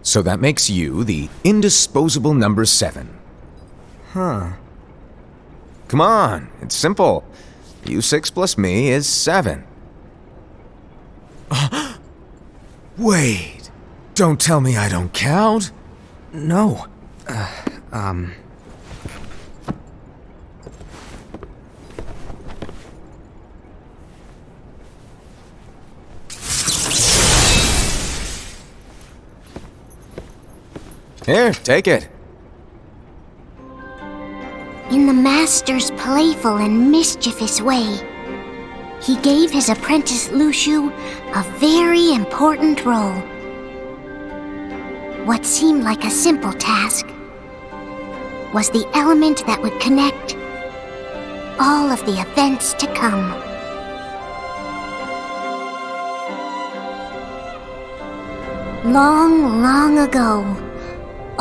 So that makes you the indisposable number 7. Huh. Come on, it's simple. U6 plus me is 7. Wait, don't tell me I don't count? No. Here, take it. In the Master's playful and mischievous way, he gave his apprentice Luxu a very important role. What seemed like a simple task was the element that would connect all of the events to come. Long, long ago,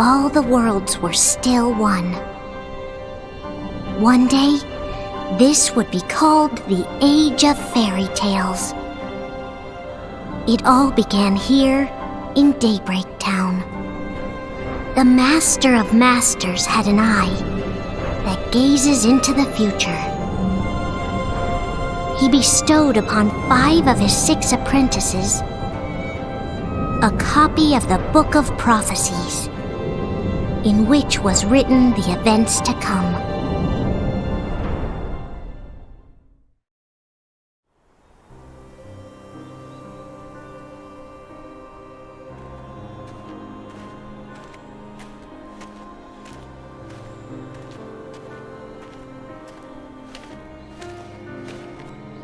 all the worlds were still one. One day, this would be called the Age of Fairy Tales. It all began here in Daybreak Town. The Master of Masters had an eye that gazes into the future. He bestowed upon 5 of his 6 apprentices a copy of the Book of Prophecies, in which was written the events to come.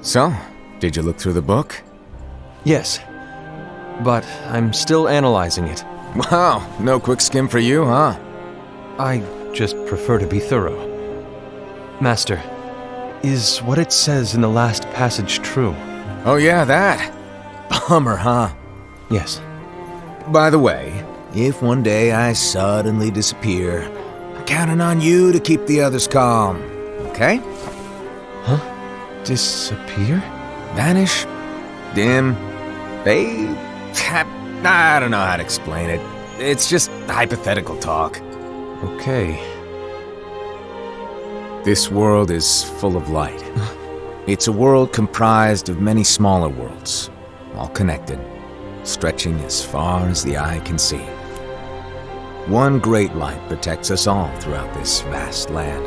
So, did you look through the book? Yes. But I'm still analyzing it. Wow, no quick skim for you, huh? I just prefer to be thorough. Master, is what it says in the last passage true? Oh yeah, that. Bummer, huh? Yes. By the way, if one day I suddenly disappear, I'm counting on you to keep the others calm, okay? Huh? Disappear? Vanish? Dim? Fade? I don't know how to explain it. It's just hypothetical talk. Okay. This world is full of light. It's a world comprised of many smaller worlds, all connected, stretching as far as the eye can see. One great light protects us all throughout this vast land.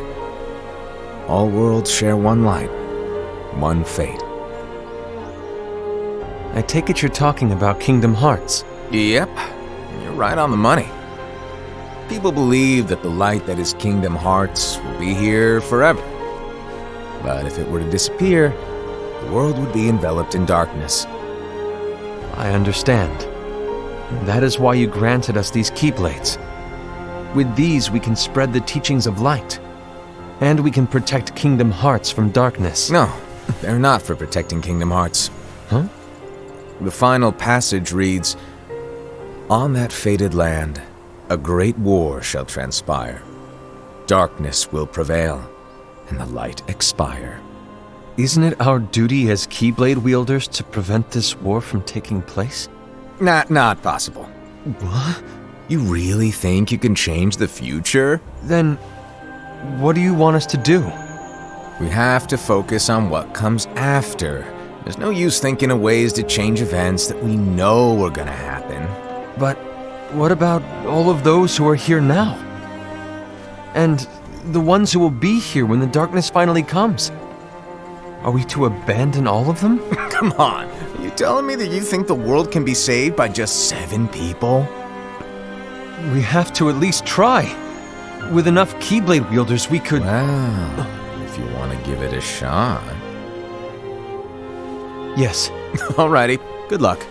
All worlds share one light, one fate. I take it you're talking about Kingdom Hearts. Yep, you're right on the money. People believe that the light that is Kingdom Hearts will be here forever. But if it were to disappear, the world would be enveloped in darkness. I understand. That is why you granted us these Keyblades. With these, we can spread the teachings of light. And we can protect Kingdom Hearts from darkness. No, they're not for protecting Kingdom Hearts. Huh? The final passage reads, "On that fated land, a great war shall transpire. Darkness will prevail, and the light expire." Isn't it our duty as Keyblade wielders to prevent this war from taking place? Not possible. What? You really think you can change the future? Then, what do you want us to do? We have to focus on what comes after. There's no use thinking of ways to change events that we know are gonna happen. But what about all of those who are here now? And the ones who will be here when the darkness finally comes? Are we to abandon all of them? Come on, are you telling me that you think the world can be saved by just 7 people? We have to at least try. With enough Keyblade wielders, we could... Well, if you want to give it a shot. Yes. Alrighty, good luck.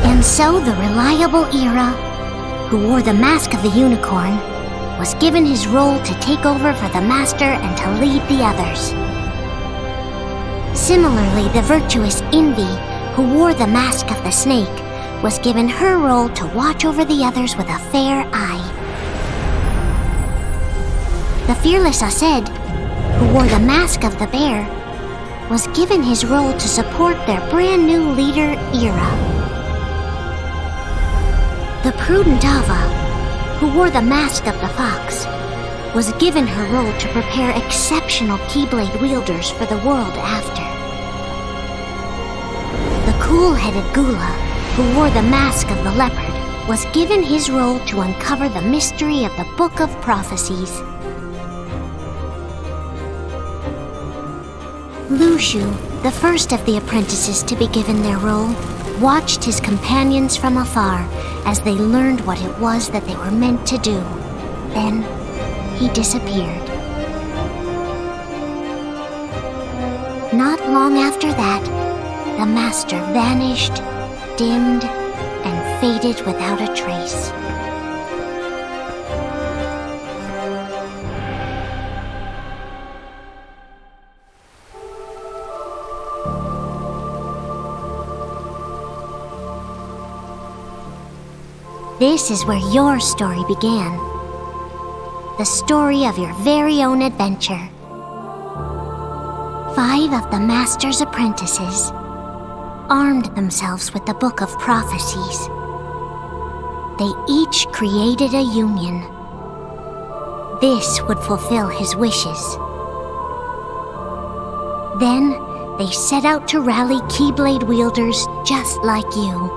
And so the reliable Era, who wore the mask of the unicorn, was given his role to take over for the Master and to lead the others. Similarly, the virtuous Envy, who wore the mask of the snake, was given her role to watch over the others with a fair eye. The fearless Ased, who wore the mask of the bear, was given his role to support their brand new leader, Ira. The prudent Ava, who wore the mask of the fox, was given her role to prepare exceptional Keyblade wielders for the world after. The cool-headed Gula, who wore the mask of the leopard, was given his role to uncover the mystery of the Book of Prophecies. Luxu, the first of the apprentices to be given their role, watched his companions from afar as they learned what it was that they were meant to do. Then, he disappeared. Not long after that, the Master vanished, dimmed, and faded without a trace. This is where your story began. The story of your very own adventure. 5 of the Master's apprentices armed themselves with the Book of Prophecies. They each created a union. This would fulfill his wishes. Then, they set out to rally Keyblade wielders just like you.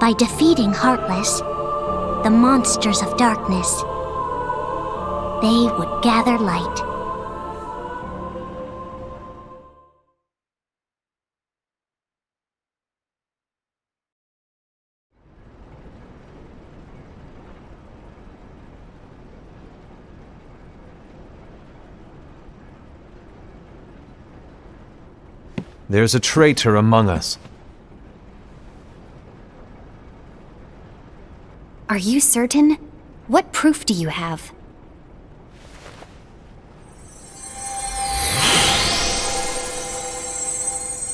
By defeating Heartless, the monsters of darkness, they would gather light. There's a traitor among us. Are you certain? What proof do you have?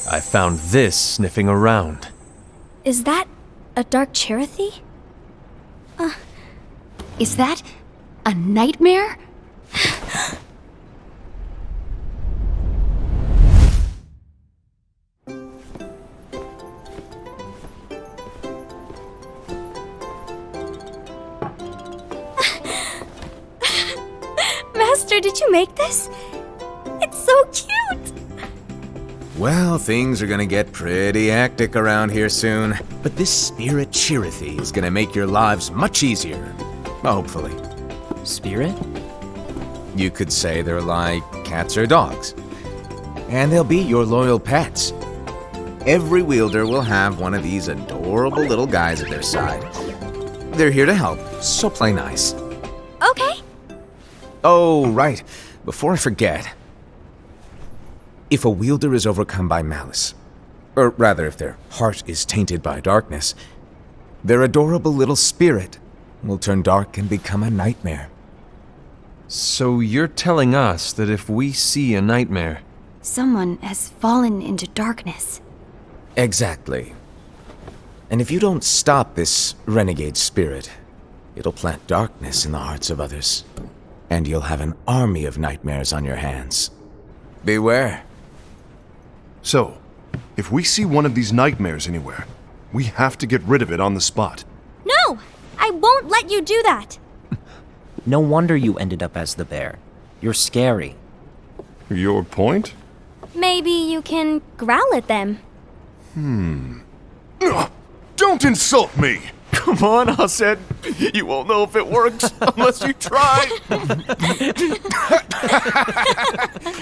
I found this sniffing around. Is that a dark Cherothy? Is that a nightmare? Master, did you make this? It's so cute! Well, things are gonna get pretty hectic around here soon. But this spirit Cherothy is gonna make your lives much easier. Hopefully. Spirit? You could say they're like cats or dogs. And they'll be your loyal pets. Every wielder will have one of these adorable little guys at their side. They're here to help, so play nice. Okay. Oh, right. Before I forget. If a wielder is overcome by malice, or rather if their heart is tainted by darkness, their adorable little spirit will turn dark and become a nightmare. So you're telling us that if we see a nightmare... Someone has fallen into darkness. Exactly. And if you don't stop this renegade spirit, it'll plant darkness in the hearts of others. And you'll have an army of nightmares on your hands. Beware. So, if we see one of these nightmares anywhere, we have to get rid of it on the spot. No! I won't let you do that! No wonder you ended up as the bear. You're scary. Your point? Maybe you can growl at them. Don't insult me! Come on, Ased. You won't know if it works unless you try.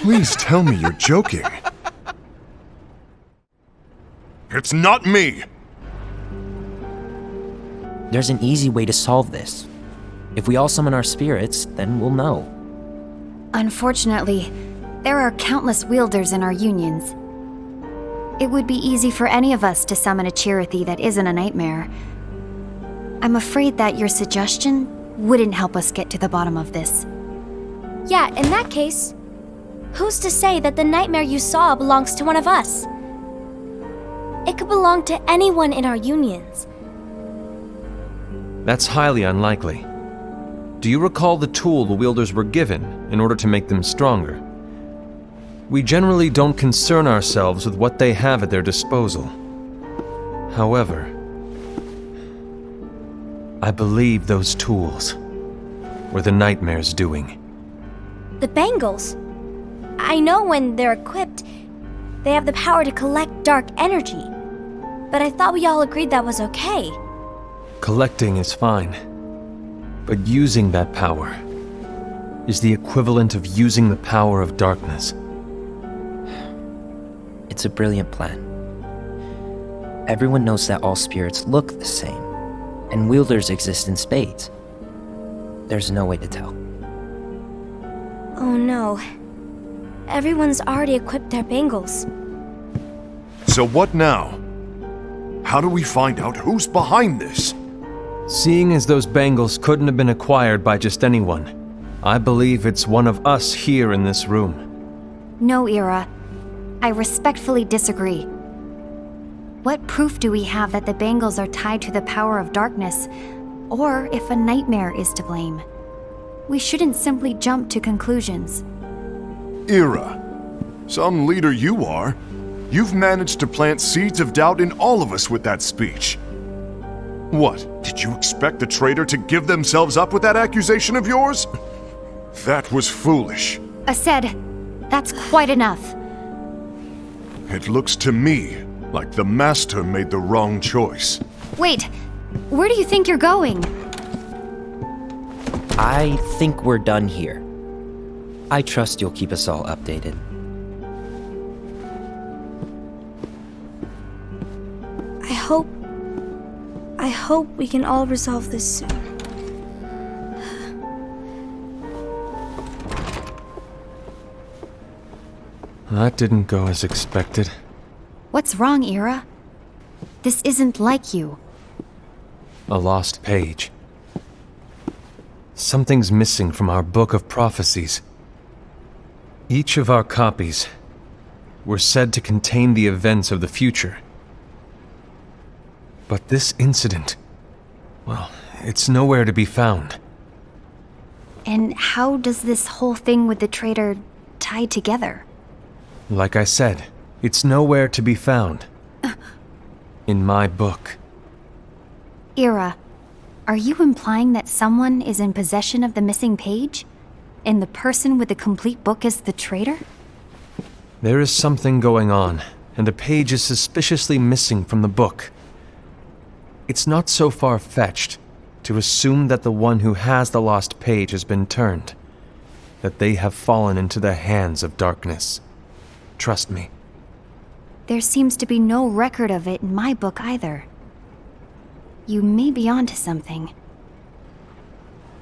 Please tell me you're joking. It's not me! There's an easy way to solve this. If we all summon our spirits, then we'll know. Unfortunately, there are countless wielders in our unions. It would be easy for any of us to summon a Cherothy that isn't a nightmare. I'm afraid that your suggestion wouldn't help us get to the bottom of this. Yeah, in that case, who's to say that the nightmare you saw belongs to one of us? It could belong to anyone in our unions. That's highly unlikely. do you recall the tool the wielders were given in order to make them stronger? We generally don't concern ourselves with what they have at their disposal. However, I believe those tools were the Nightmare's doing. The bangles. I know when they're equipped, they have the power to collect dark energy. But I thought we all agreed that was okay. Collecting is fine, but using that power is the equivalent of using the power of darkness. It's a brilliant plan. Everyone knows that all spirits look the same, and wielders exist in spades. There's no way to tell. Oh no. Everyone's already equipped their bangles. So what now? How do we find out who's behind this? Seeing as those bangles couldn't have been acquired by just anyone, I believe it's one of us here in this room. No, Ira. I respectfully disagree. What proof do we have that the bangles are tied to the power of darkness, or if a nightmare is to blame? We shouldn't simply jump to conclusions. Ira, some leader you are. You've managed to plant seeds of doubt in all of us with that speech. What, did you expect the traitor to give themselves up with that accusation of yours? That was foolish. Aced, that's quite enough. It looks to me like the Master made the wrong choice. Wait, where do you think you're going? I think we're done here. I trust you'll keep us all updated. I hope we can all resolve this soon. That didn't go as expected. What's wrong, Ira? This isn't like you. A lost page. Something's missing from our book of prophecies. Each of our copies were said to contain the events of the future. But this incident, well, it's nowhere to be found. And how does this whole thing with the traitor tie together? Like I said, it's nowhere to be found. In my book. Ira, are you implying that someone is in possession of the missing page? And the person with the complete book is the traitor? There is something going on, and the page is suspiciously missing from the book. It's not so far-fetched to assume that the one who has the lost page has been turned, that they have fallen into the hands of darkness. Trust me. There seems to be no record of it in my book either. You may be onto something.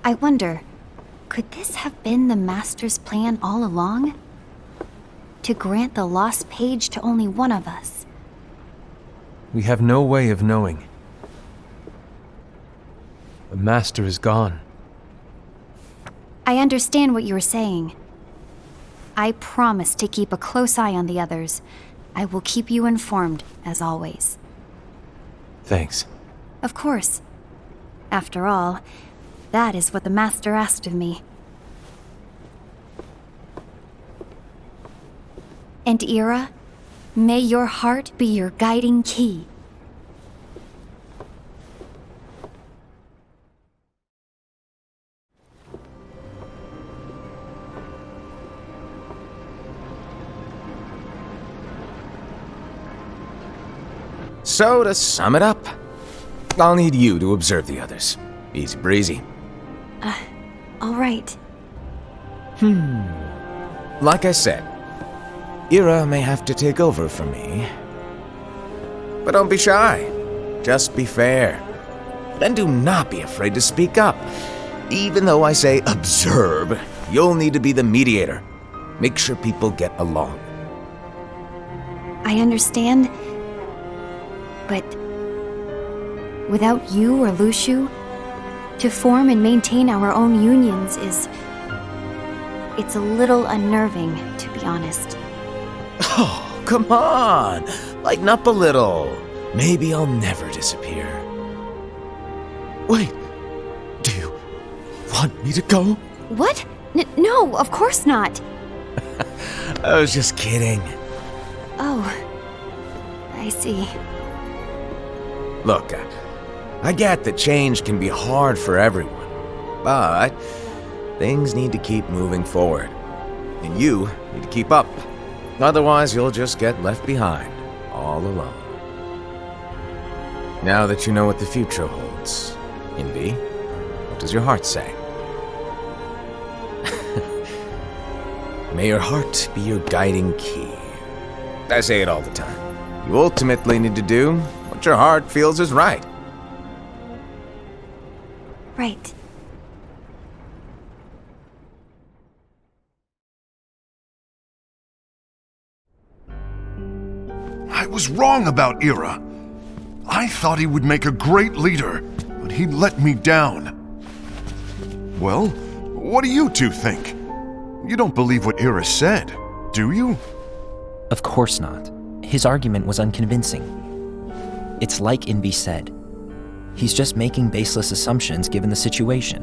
I wonder, could this have been the Master's plan all along? To grant the lost page to only one of us? We have no way of knowing. The Master is gone. I understand what you were saying. I promise to keep a close eye on the others. I will keep you informed, as always. Thanks. Of course. After all, that is what the Master asked of me. And Ira, may your heart be your guiding key. So, to sum it up, I'll need you to observe the others. Easy breezy. All right. Like I said, Ira may have to take over for me. But don't be shy. Just be fair. And do not be afraid to speak up. Even though I say observe, you'll need to be the mediator. Make sure people get along. I understand. But without you or Luxu, to form and maintain our own unions it's a little unnerving, to be honest. Oh, come on! Lighten up a little. Maybe I'll never disappear. Wait, do you want me to go? What? No, of course not. I was just kidding. Oh, I see. Look, I get that change can be hard for everyone, but things need to keep moving forward. And you need to keep up. Otherwise, you'll just get left behind, all alone. Now that you know what the future holds, Envy, what does your heart say? May your heart be your guiding key. I say it all the time. You ultimately need to do what your heart feels is right. Right. I was wrong about Ira. I thought he would make a great leader, but he let me down. Well, what do you two think? You don't believe what Ira said, do you? Of course not. His argument was unconvincing. It's like Invi said. He's just making baseless assumptions given the situation.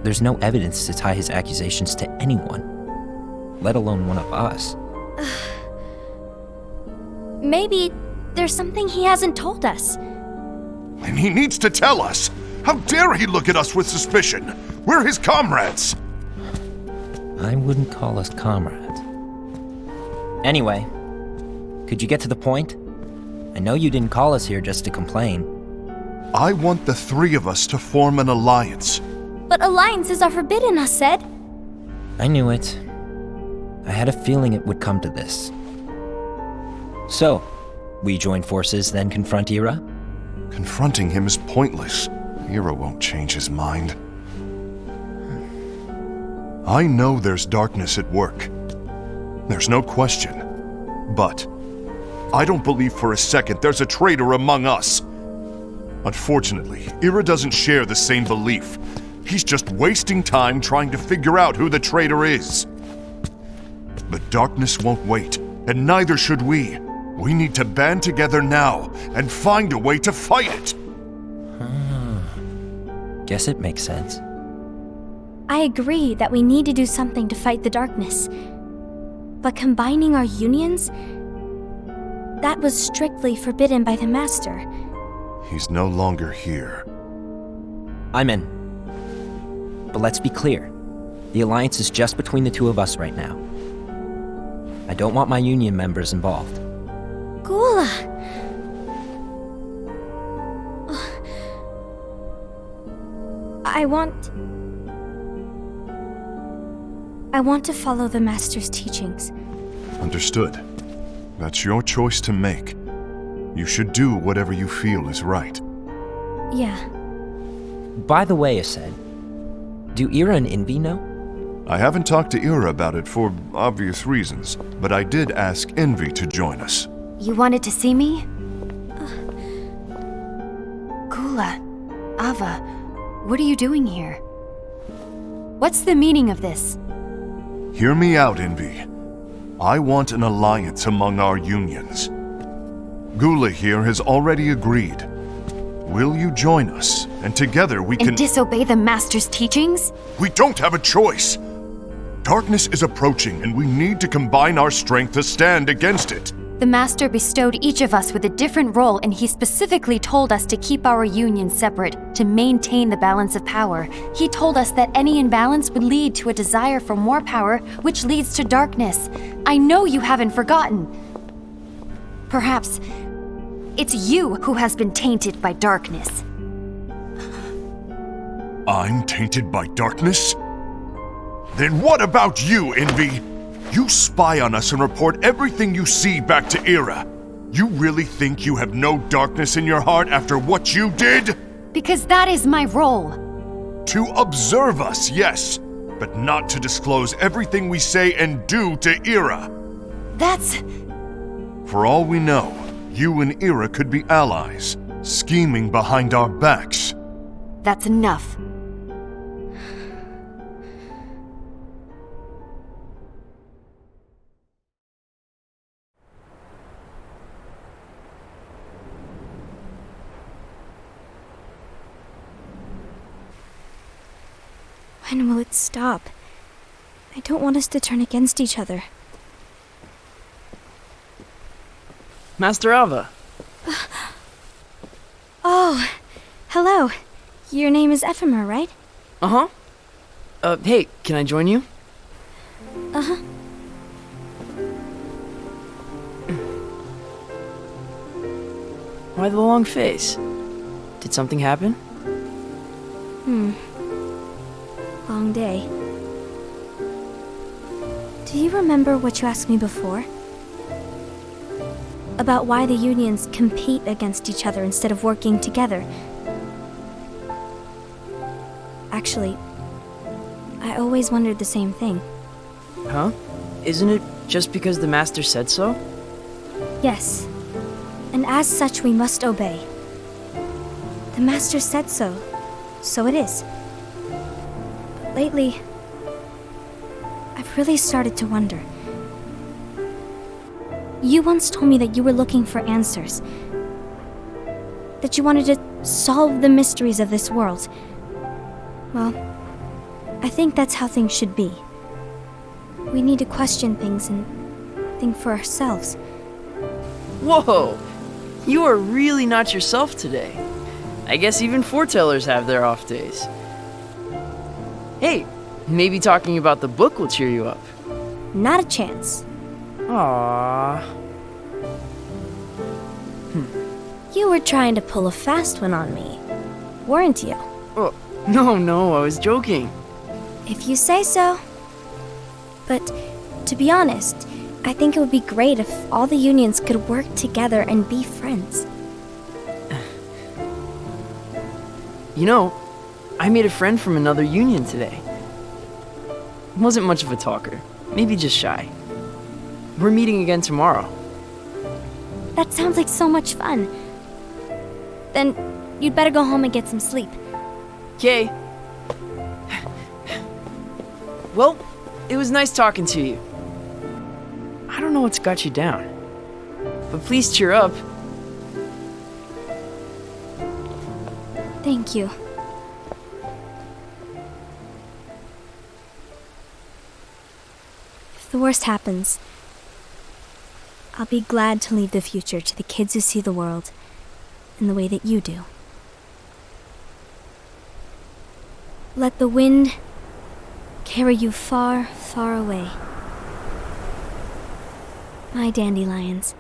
There's no evidence to tie his accusations to anyone, let alone one of us. Maybe there's something he hasn't told us. And he needs to tell us. How dare he look at us with suspicion? We're his comrades. I wouldn't call us comrades. Anyway, could you get to the point? I know you didn't call us here just to complain. I want the three of us to form an alliance. But alliances are forbidden, us said. I knew it. I had a feeling it would come to this. So, we join forces, then confront Ira? Confronting him is pointless. Ira won't change his mind. I know there's darkness at work. There's no question. But I don't believe for a second there's a traitor among us. Unfortunately, Ira doesn't share the same belief. He's just wasting time trying to figure out who the traitor is. The darkness won't wait, and neither should we. We need to band together now and find a way to fight it. Guess it makes sense. I agree that we need to do something to fight the darkness. But combining our unions? That was strictly forbidden by the Master. He's no longer here. I'm in. But let's be clear. The alliance is just between the two of us right now. I don't want my union members involved. Gula! I want to follow the Master's teachings. Understood. That's your choice to make. You should do whatever you feel is right. Yeah. By the way, Ased, do Ira and Invi know? I haven't talked to Ira about it for obvious reasons, but I did ask Envy to join us. You wanted to see me? Gula, Ava, what are you doing here? What's the meaning of this? Hear me out, Envy. I want an alliance among our unions. Gula here has already agreed. Will you join us? And together we can— And disobey the Master's teachings? We don't have a choice! Darkness is approaching, and we need to combine our strength to stand against it. The Master bestowed each of us with a different role, and he specifically told us to keep our union separate, to maintain the balance of power. He told us that any imbalance would lead to a desire for more power, which leads to darkness. I know you haven't forgotten. Perhaps it's you who has been tainted by darkness. I'm tainted by darkness? Then what about you, Envy? You spy on us and report everything you see back to Ira. You really think you have no darkness in your heart after what you did? Because that is my role. To observe us, yes, but not to disclose everything we say and do to Ira. That's... For all we know, you and Ira could be allies, scheming behind our backs. That's enough. When will it stop? I don't want us to turn against each other. Master Alva. Oh, hello. Your name is Ephemer, right? Uh-huh. Hey, can I join you? Uh-huh. Why the long face? Did something happen? Long day. Do you remember what you asked me before? About why the unions compete against each other instead of working together. Actually, I always wondered the same thing. Huh? Isn't it just because the Master said so? Yes, and as such we must obey. The Master said so, so it is. But lately, I've really started to wonder. You once told me that you were looking for answers. That you wanted to solve the mysteries of this world. Well, I think that's how things should be. We need to question things and think for ourselves. Whoa! You are really not yourself today. I guess even foretellers have their off days. Hey, maybe talking about the book will cheer you up. Not a chance. Aww. You were trying to pull a fast one on me, weren't you? Oh, no, I was joking. If you say so. But, to be honest, I think it would be great if all the unions could work together and be friends. You know, I made a friend from another union today. Wasn't much of a talker, maybe just shy. We're meeting again tomorrow. That sounds like so much fun. Then, you'd better go home and get some sleep. Okay. Well, it was nice talking to you. I don't know what's got you down, but please cheer up. Thank you. If the worst happens, I'll be glad to leave the future to the kids who see the world in the way that you do. Let the wind carry you far, far away. My dandelions.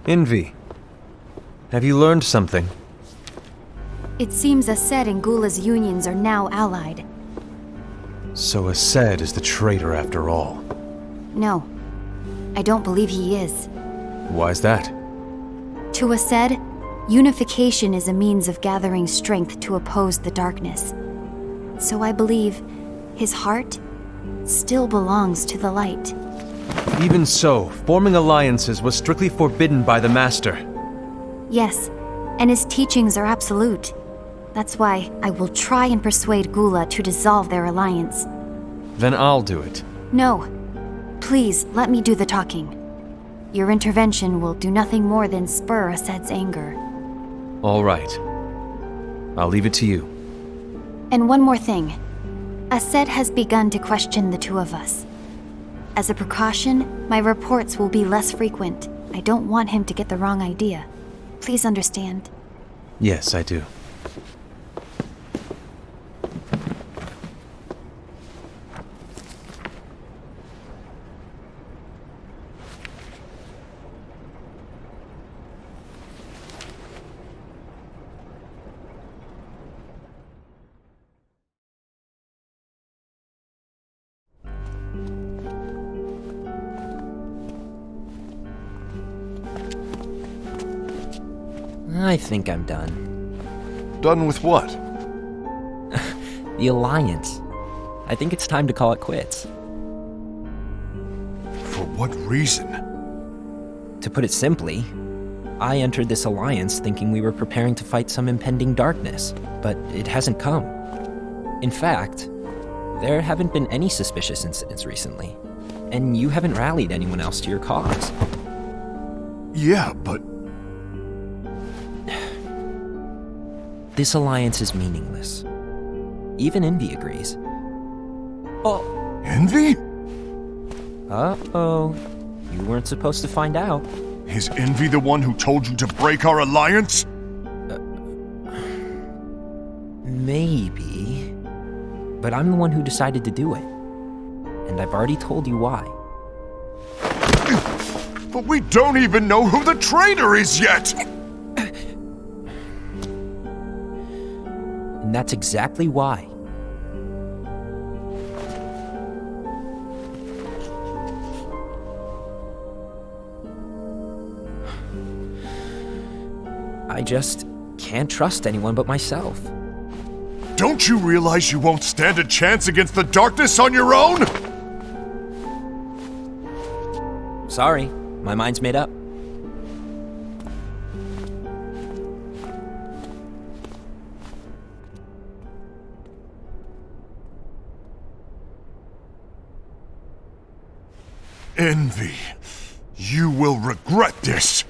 Envy. Have you learned something? It seems Ased and Gula's unions are now allied. So Ased is the traitor after all. No, I don't believe he is. Why's that? To Ased, unification is a means of gathering strength to oppose the darkness. So I believe his heart still belongs to the light. Even so, forming alliances was strictly forbidden by the Master. Yes, and his teachings are absolute. That's why I will try and persuade Gula to dissolve their alliance. Then I'll do it. No. Please, let me do the talking. Your intervention will do nothing more than spur Ased's anger. All right. I'll leave it to you. And one more thing. Ased has begun to question the two of us. As a precaution, my reports will be less frequent. I don't want him to get the wrong idea. Please understand. Yes, I do. I think I'm done. Done with what? The Alliance. I think it's time to call it quits. For what reason? To put it simply, I entered this alliance thinking we were preparing to fight some impending darkness, but it hasn't come. In fact, there haven't been any suspicious incidents recently, and you haven't rallied anyone else to your cause. Yeah, but This alliance is meaningless. Even Envy agrees. Oh. Envy? Uh-oh. You weren't supposed to find out. Is Envy the one who told you to break our alliance? Maybe. But I'm the one who decided to do it. And I've already told you why. But we don't even know who the traitor is yet! And that's exactly why. I just can't trust anyone but myself. Don't you realize you won't stand a chance against the darkness on your own? Sorry, my mind's made up. Envy, you will regret this.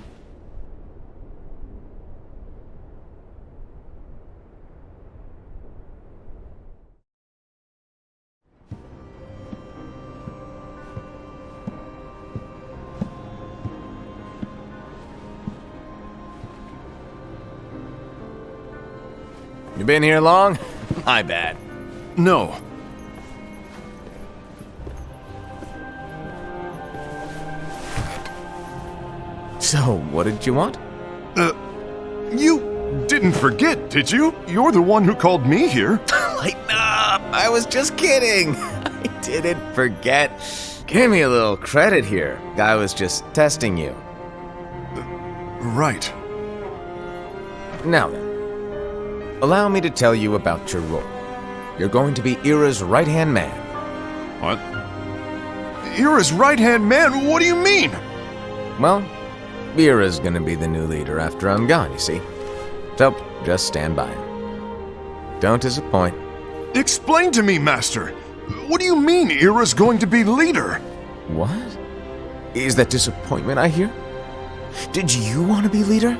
You been here long? My bad. No. So, what did you want? You didn't forget, did you? You're the one who called me here. Lighten up! I was just kidding. I didn't forget. Give me a little credit here. I was just testing you. Right. Now then, allow me to tell you about your role. You're going to be Ira's right-hand man. What? Ira's right-hand man? What do you mean? Well, Ira's gonna be the new leader after I'm gone, you see. So, just stand by him. Don't disappoint. Explain to me, Master. What do you mean Ira's going to be leader? What? Is that disappointment I hear? Did you want to be leader?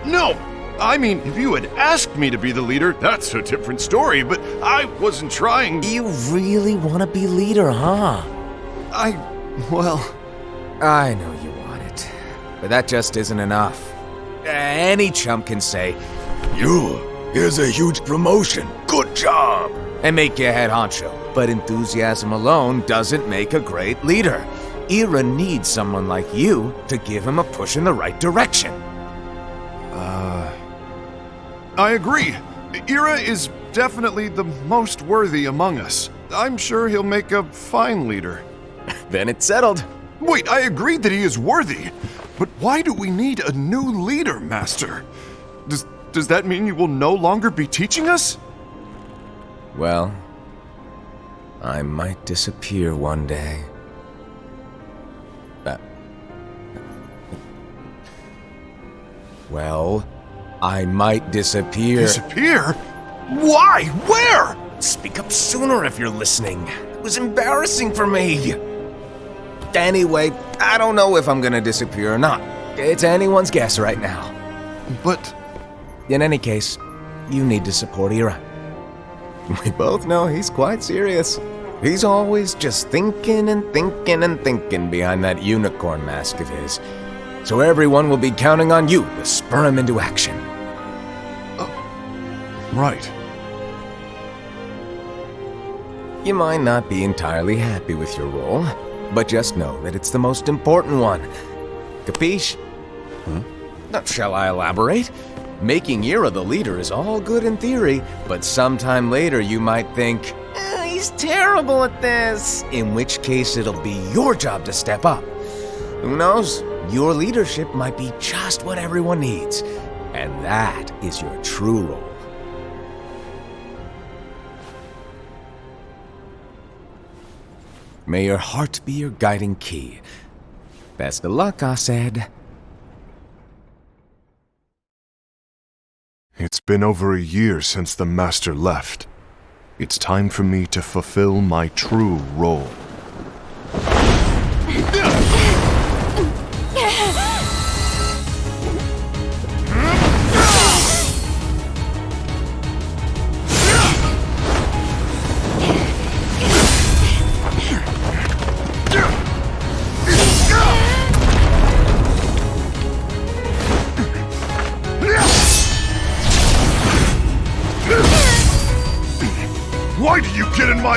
No! I mean, if you had asked me to be the leader, that's a different story, but I wasn't trying. You really want to be leader, huh? Well... I know you want it, but that just isn't enough. Any chump can say, here's a huge promotion, good job, and make you head honcho. But enthusiasm alone doesn't make a great leader. Ira needs someone like you to give him a push in the right direction. I agree. Ira is definitely the most worthy among us. I'm sure he'll make a fine leader. Then it's settled. Wait, I agreed that he is worthy. But why do we need a new leader, Master? Does that mean you will no longer be teaching us? Well, I might disappear one day. Well, I might disappear. Disappear? Why? Where? Speak up sooner if you're listening. It was embarrassing for me. Anyway, I don't know if I'm gonna disappear or not. It's anyone's guess right now. But... In any case, you need to support Ira. We both know he's quite serious. He's always just thinking and thinking and thinking behind that unicorn mask of his. So everyone will be counting on you to spur him into action. Right. You might not be entirely happy with your role, but just know that it's the most important one. Capiche? Shall I elaborate? Making Ira the leader is all good in theory, but sometime later you might think, he's terrible at this, in which case it'll be your job to step up. Who knows? Your leadership might be just what everyone needs, and that is your true role. May your heart be your guiding key. Best of luck, I said. It's been over a year since the Master left. It's time for me to fulfill my true role.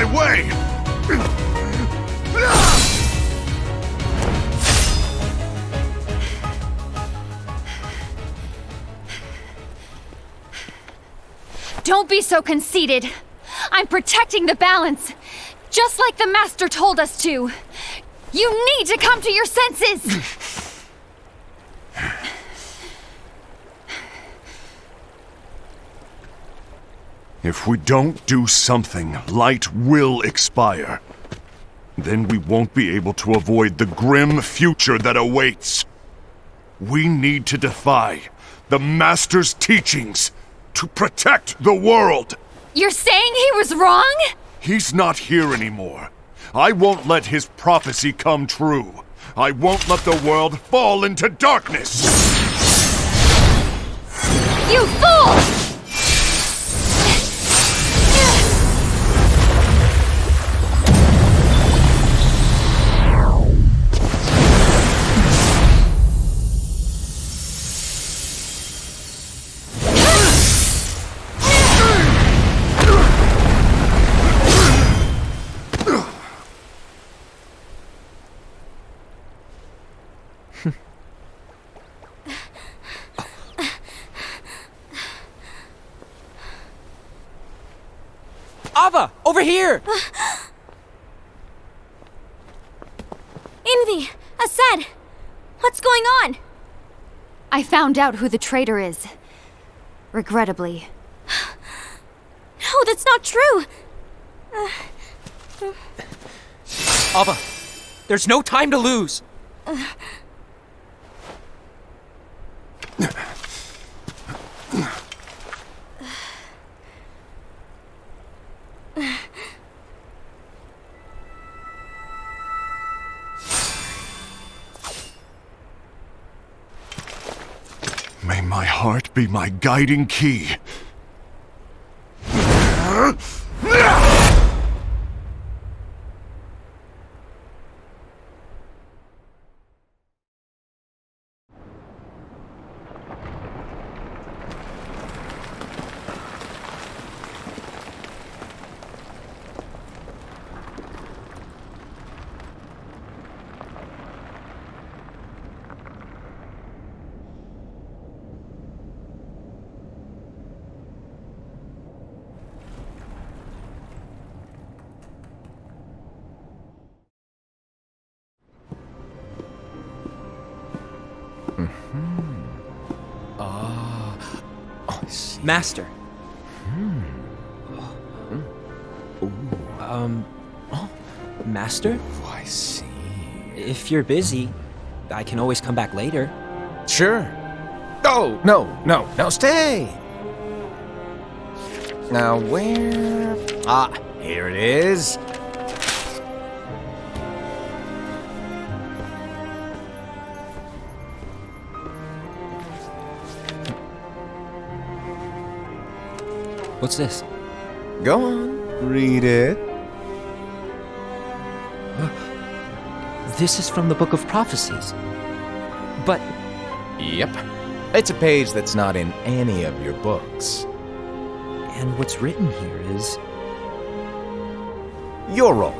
my way! Don't be so conceited. I'm protecting the balance, just like the Master told us to. You need to come to your senses! If we don't do something, light will expire. Then we won't be able to avoid the grim future that awaits. We need to defy the Master's teachings to protect the world. You're saying he was wrong? He's not here anymore. I won't let his prophecy come true. I won't let the world fall into darkness. You fool! Ava, over here! Envy! Ased! What's going on? I found out who the traitor is. Regrettably. No, that's not true! Ava, there's no time to lose! May my heart be my guiding key. Master. Master? Oh, I see. If you're busy, I can always come back later. Sure. Oh, no, stay! Now where... Ah, here it is. What's this? Go on, read it. This is from the Book of Prophecies. But Yep. It's a page that's not in any of your books. and what's written here is... Your role.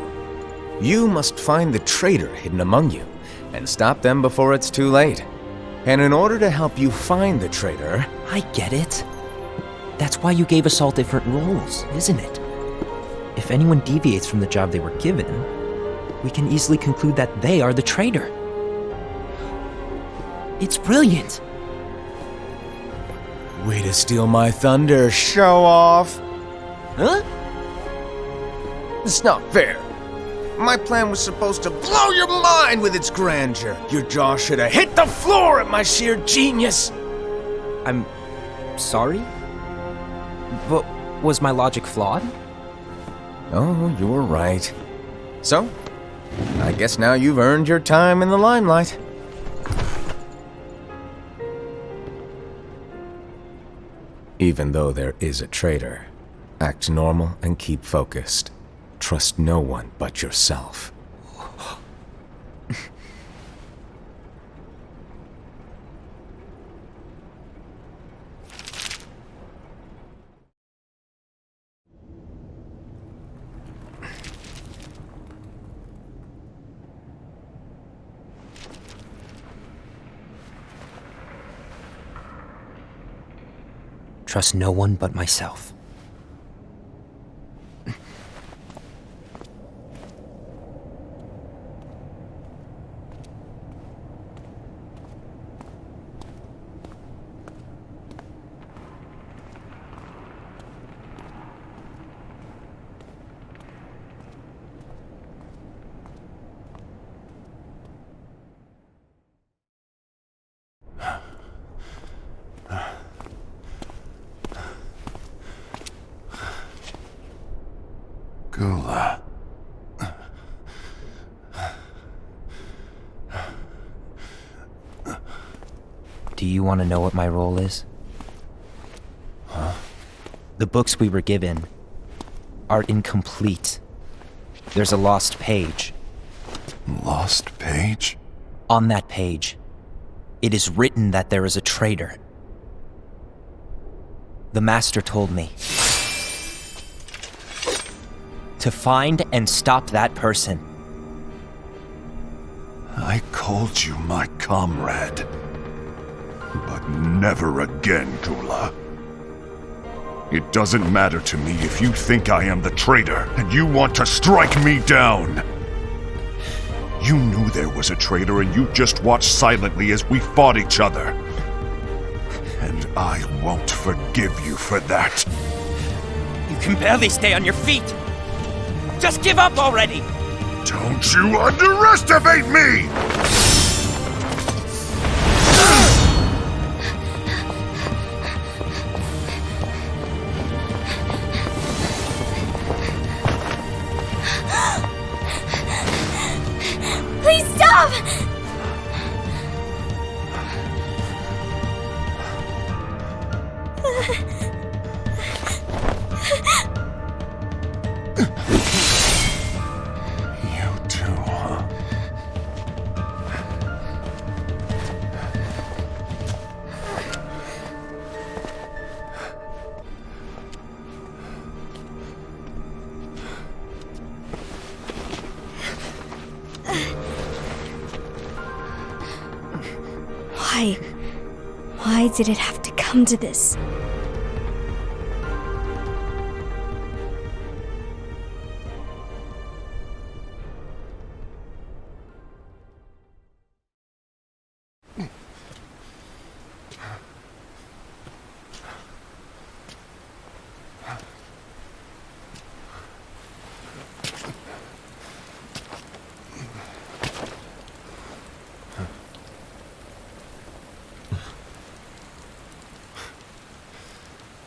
You must find the traitor hidden among you, and stop them before it's too late. And in order to help you find the traitor... I get it. That's why you gave us all different roles, isn't it? If anyone deviates from the job they were given, we can easily conclude that they are the traitor. It's brilliant! Way to steal my thunder, show off! Huh? It's not fair. My plan was supposed to blow your mind with its grandeur. Your jaw should have hit the floor at my sheer genius. I'm sorry? But was my logic flawed? Oh, you were right. So, I guess now you've earned your time in the limelight. Even though there is a traitor, act normal and keep focused. Trust no one but yourself. Trust no one but myself. Gula. Do you want to know what my role is? Huh? The books we were given are incomplete. There's a lost page. Lost page? On that page, it is written that there is a traitor. The Master told me to find and stop that person. I called you my comrade. But never again, Gula. It doesn't matter to me if you think I am the traitor and you want to strike me down. You knew there was a traitor and you just watched silently as we fought each other. And I won't forgive you for that. You can barely stay on your feet. Just give up already! Don't you underestimate me! Please stop! You too, huh? Why did it have to come to this?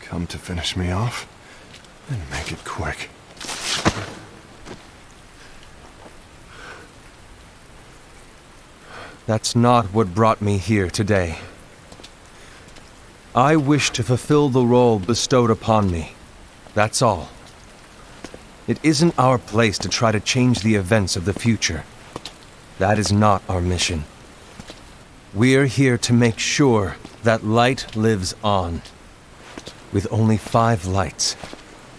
Come to finish me off? And make it quick. That's not what brought me here today. I wish to fulfill the role bestowed upon me. That's all. It isn't our place to try to change the events of the future. That is not our mission. We're here to make sure that light lives on. With only 5 lights,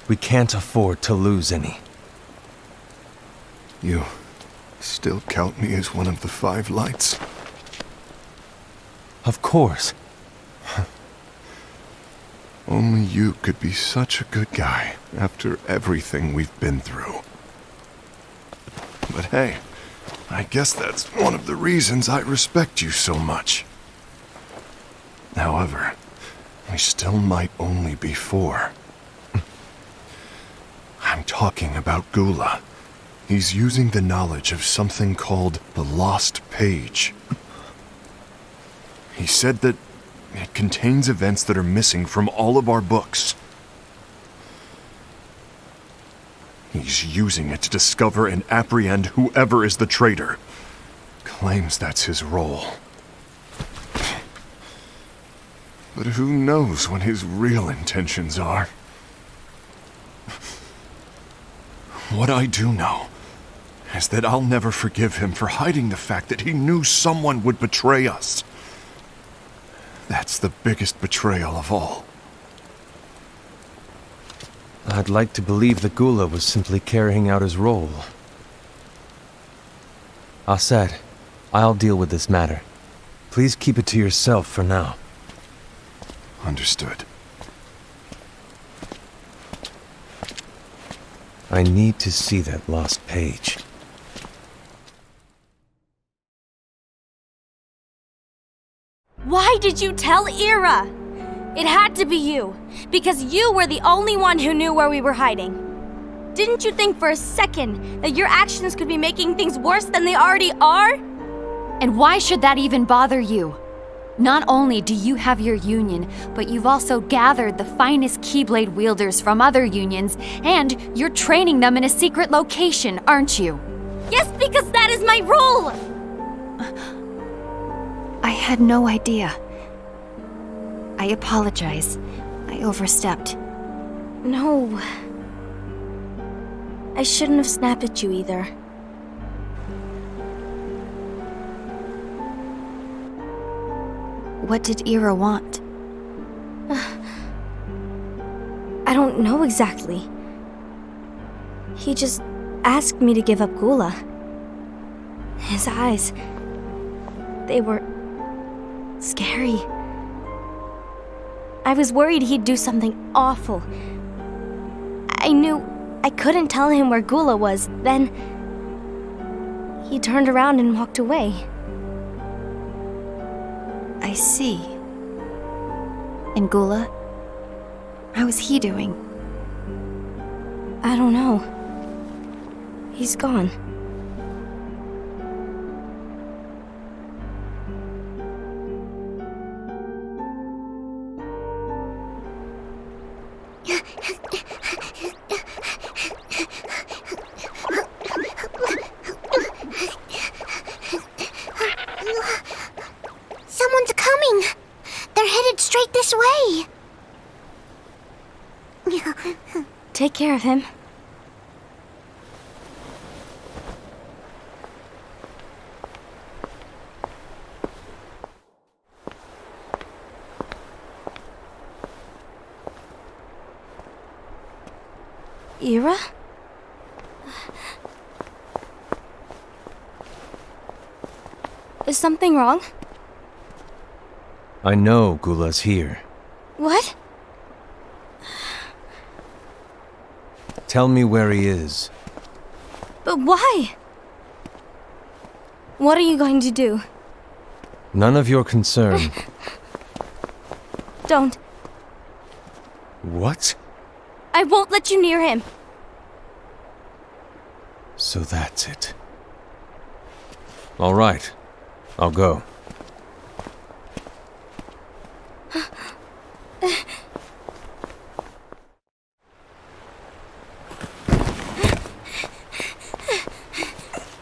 we can't afford to lose any. You still count me as one of the 5 lights? Of course. Only you could be such a good guy after everything we've been through. But hey, I guess that's one of the reasons I respect you so much. However, we still might only be 4. I'm talking about Gula. He's using the knowledge of something called the Lost Page. He said that it contains events that are missing from all of our books. He's using it to discover and apprehend whoever is the traitor. Claims that's his role. But who knows what his real intentions are? What I do know is that I'll never forgive him for hiding the fact that he knew someone would betray us. That's the biggest betrayal of all. I'd like to believe that Gula was simply carrying out his role. Aset, I'll deal with this matter. Please keep it to yourself for now. Understood. I need to see that lost page. Why did you tell Ira? It had to be you, because you were the only one who knew where we were hiding. Didn't you think for a second that your actions could be making things worse than they already are? And why should that even bother you? Not only do you have your union, but you've also gathered the finest Keyblade wielders from other unions, and you're training them in a secret location, aren't you? Yes, because that is my role! I had no idea. I apologize. I overstepped. No. I shouldn't have snapped at you either. What did Ira want? I don't know exactly. He just asked me to give up Gula. His eyes, they were scary. I was worried he'd do something awful. I knew I couldn't tell him where Gula was. Then he turned around and walked away. I see. And Gula? How is he doing? I don't know. He's gone. Someone's coming! They're headed straight this way! Take care of him. Ira? Is something wrong? I know Gula's here. What? Tell me where he is. But why? What are you going to do? None of your concern. Don't. What? I won't let you near him. So that's it. All right. I'll go.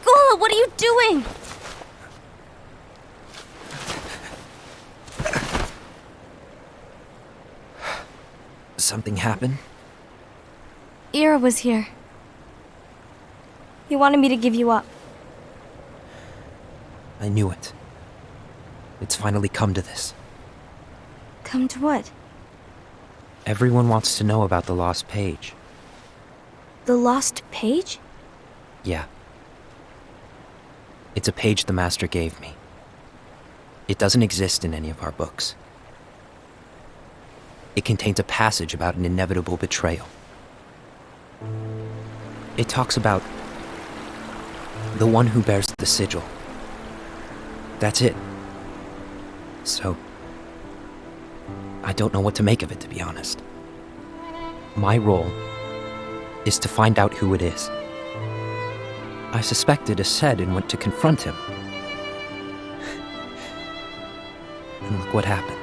Gula, what are you doing? Something happened? Ira was here. He wanted me to give you up. I knew it. It's finally come to this. Come to what? Everyone wants to know about the lost page. The lost page? Yeah. It's a page the Master gave me. It doesn't exist in any of our books. It contains a passage about an inevitable betrayal. It talks about the one who bears the sigil. That's it. So, I don't know what to make of it, to be honest. My role is to find out who it is. I suspected a Sed and went to confront him. And look what happened.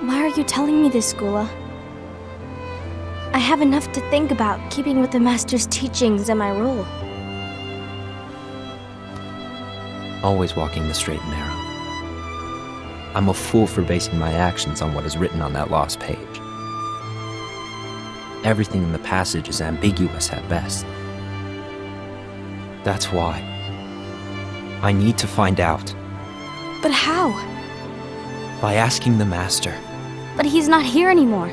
Why are you telling me this, Gula? I have enough to think about, keeping with the Master's teachings and my role. Always walking the straight and narrow. I'm a fool for basing my actions on what is written on that lost page. Everything in the passage is ambiguous at best. That's why I need to find out. But how? By asking the Master. But he's not here anymore.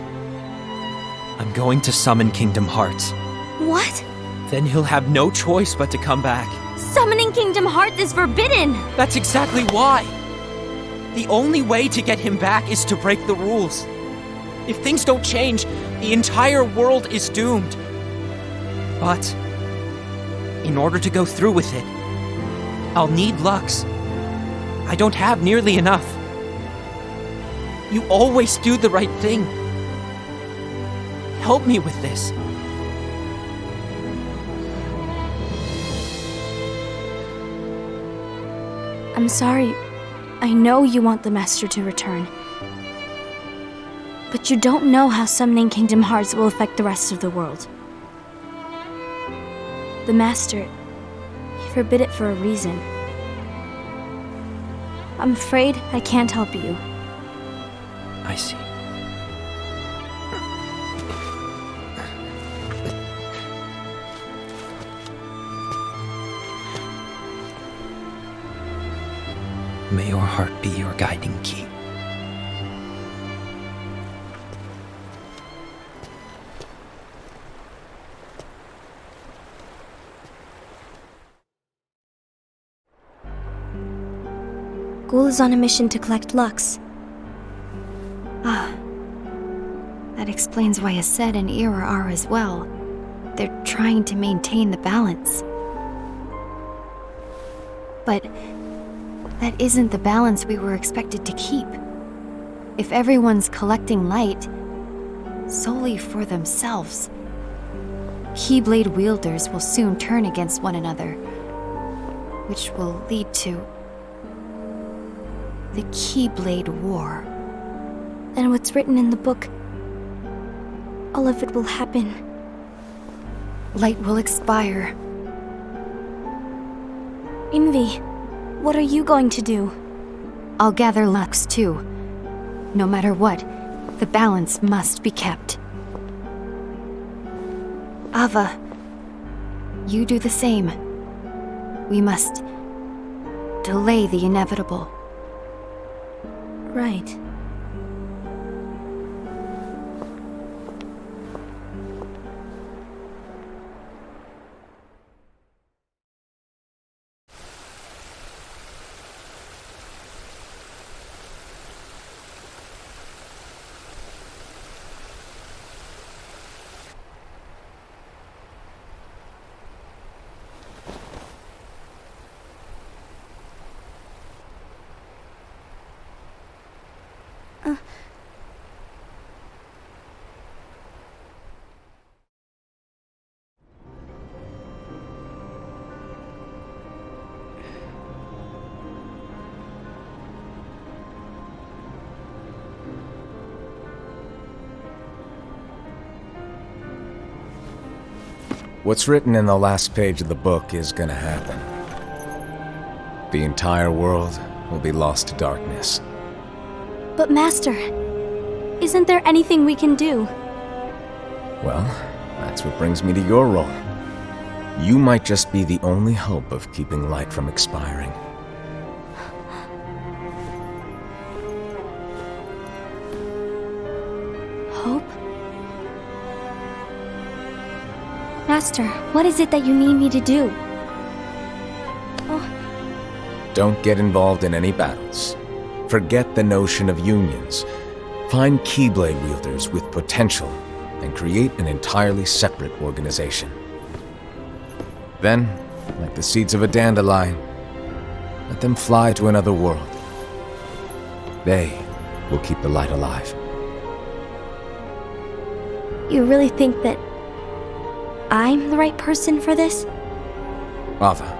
I'm going to summon Kingdom Hearts. What? Then he'll have no choice but to come back. Summoning Kingdom Hearts is forbidden! That's exactly why! The only way to get him back is to break the rules. If things don't change, the entire world is doomed. But in order to go through with it, I'll need Lux. I don't have nearly enough. You always do the right thing. Help me with this. I'm sorry. I know you want the Maestro to return. But you don't know how summoning Kingdom Hearts will affect the rest of the world. The Master, he forbid it for a reason. I'm afraid I can't help you. I see. May your heart be your guiding key. Ghoul is on a mission to collect Lux. That explains why Aced and Ira are as well. They're trying to maintain the balance. But that isn't the balance we were expected to keep. If everyone's collecting light solely for themselves, Keyblade wielders will soon turn against one another, which will lead to the Keyblade War. And what's written in the book, all of it will happen. Light will expire. Envy, what are you going to do? I'll gather Lux too. No matter what, the balance must be kept. Ava, you do the same. We must delay the inevitable. Right. What's written in the last page of the book is gonna happen. The entire world will be lost to darkness. But Master, isn't there anything we can do? Well, that's what brings me to your role. You might just be the only hope of keeping light from expiring. Hope? Master, what is it that you need me to do? Don't get involved in any battles. Forget the notion of unions. Find Keyblade wielders with potential and create an entirely separate organization. Then, like the seeds of a dandelion, let them fly to another world. They will keep the light alive. You really think that I'm the right person for this? Ava,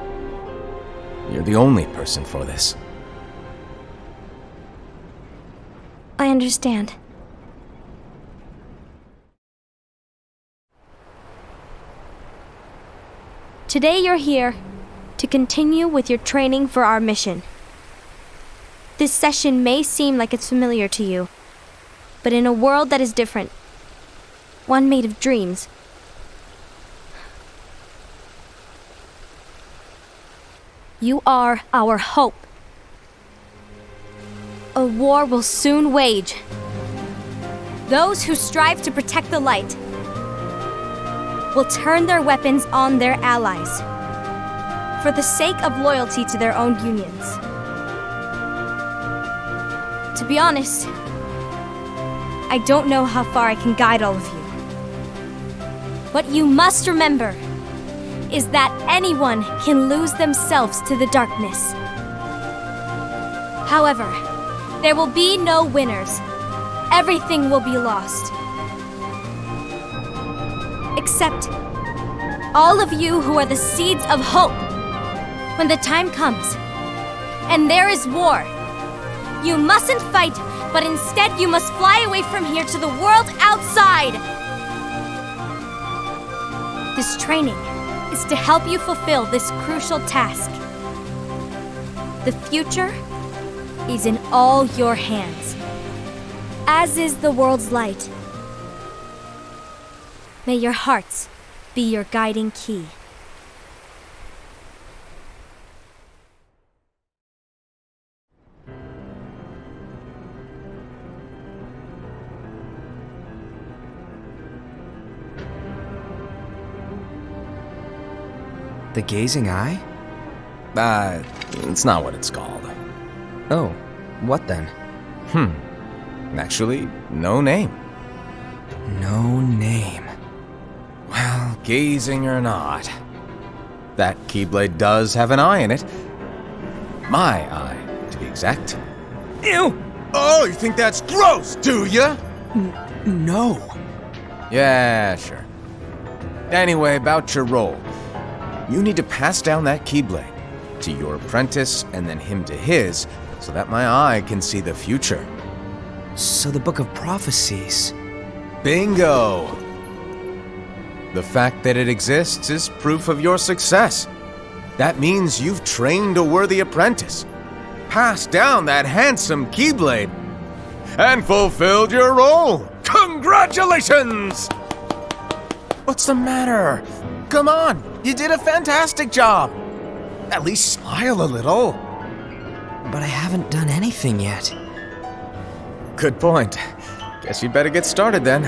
you're the only person for this. I understand. Today you're here to continue with your training for our mission. This session may seem like it's familiar to you, but in a world that is different, one made of dreams, you are our hope. A war will soon wage. Those who strive to protect the light will turn their weapons on their allies for the sake of loyalty to their own unions. To be honest, I don't know how far I can guide all of you. But you must remember, is that anyone can lose themselves to the darkness. However, there will be no winners. Everything will be lost. Except all of you who are the seeds of hope. When the time comes, and there is war, you mustn't fight, but instead you must fly away from here to the world outside. This training is to help you fulfill this crucial task. The future is in all your hands, as is the world's light. May your hearts be your guiding key. The gazing eye? It's not what it's called. Oh, what then? Actually, no name. No name. Well, gazing or not, that Keyblade does have an eye in it. My eye, to be exact. Ew! Oh, you think that's gross, do ya? No. Yeah, sure. Anyway, about your role. You need to pass down that Keyblade to your apprentice and then him to his, so that my eye can see the future. So the Book of Prophecies. Bingo! The fact that it exists is proof of your success. That means you've trained a worthy apprentice, passed down that handsome Keyblade, and fulfilled your role. Congratulations! What's the matter? Come on, you did a fantastic job. At least smile a little. But I haven't done anything yet. Good point. Guess you'd better get started then.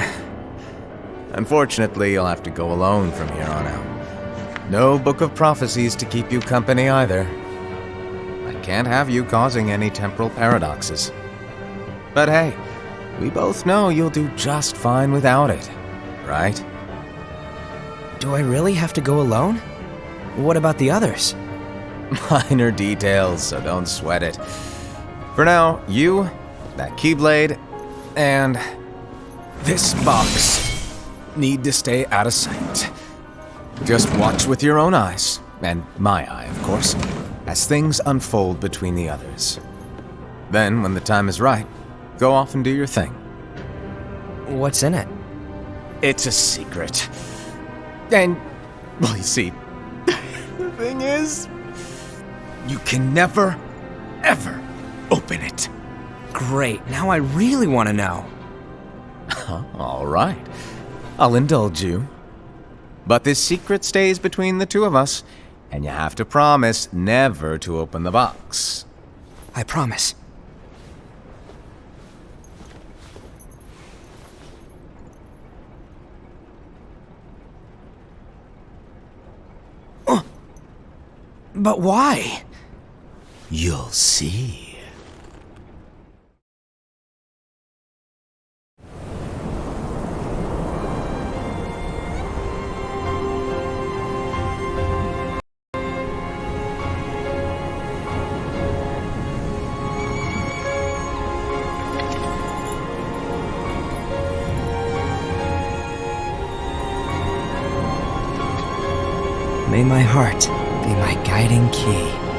Unfortunately, you'll have to go alone from here on out. No Book of Prophecies to keep you company either. I can't have you causing any temporal paradoxes. But hey, we both know you'll do just fine without it, right? Do I really have to go alone? What about the others? Minor details, so don't sweat it. For now, you, that Keyblade, and this box need to stay out of sight. Just watch with your own eyes, and my eye, of course, as things unfold between the others. Then, when the time is right, go off and do your thing. What's in it? It's a secret. And, well, you see, the thing is, you can never, ever open it. Great, now I really want to know. All right, I'll indulge you. But this secret stays between the two of us, and you have to promise never to open the box. I promise. But why? You'll see. May my heart be my guiding key.